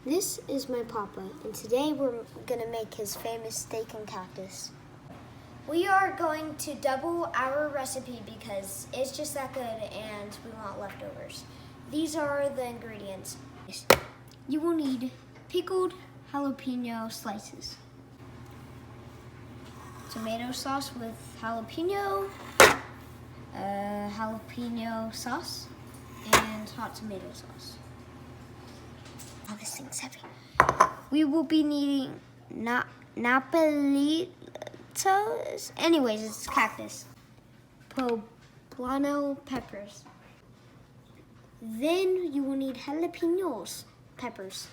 This is my papa, and today we're gonna make his famous steak and cactus. We are going to double our recipe because it's just that good and we want leftovers. These are the ingredients. You will need pickled jalapeno slices, tomato sauce with jalapeno, jalapeno sauce, and hot tomato sauce. Oh, this thing's heavy. We will be needing Napolitos. Anyways, it's cactus. Poblano peppers. Then you will need jalapenos peppers.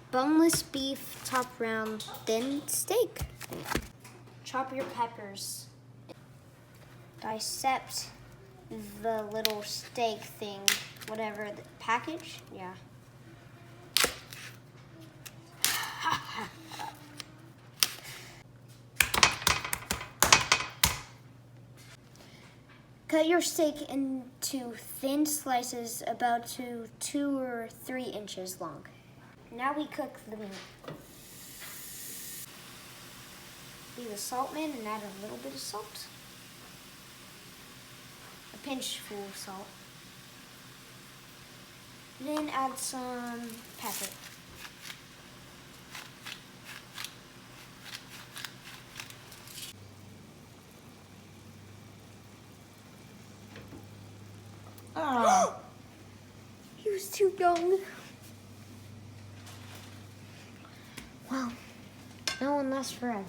Boneless beef, top round, thin steak. Chop your peppers. Dissect the little steak thing, whatever the package, yeah. Cut your steak into thin slices about 2 or 3 inches long. Now we cook the meat. Be the salt man and add a little bit of salt. A pinch full of salt. Then add some pepper. Oh. He was too young. Wow, no one lasts forever.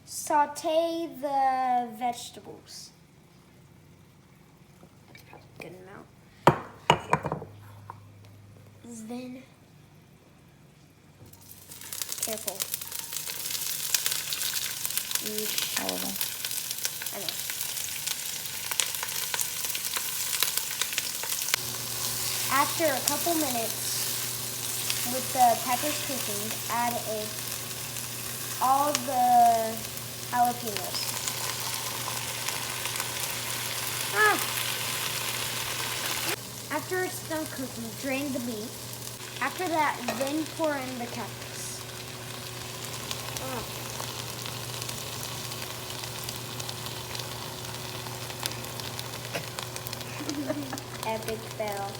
Saute the vegetables. That's probably a good amount. Then, careful. All of them. I know. After a couple minutes, with the peppers cooking, add all the jalapenos. After it's done cooking, drain the meat. After that, then pour in the cactus. Epic fail.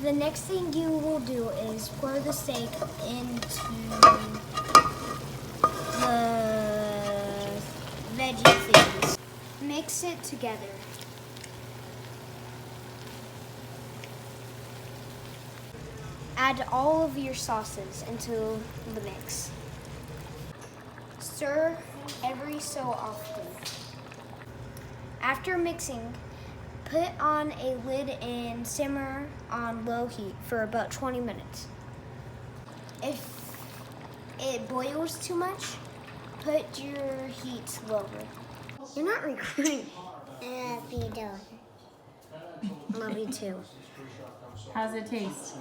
The next thing you will do is pour the steak into the veggie things. Mix it together. Add all of your sauces into the mix. Stir every so often. After mixing, put on a lid and simmer on low heat for about 20 minutes. If it boils too much, put your heat lower. You're not recording. Love you, too. Love you too. How's it taste?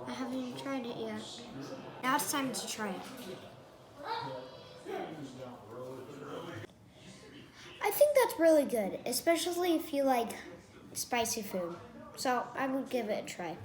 I haven't even tried it yet. Now it's time to try it. I think that's really good, especially if you like spicy food. So I would give it a try.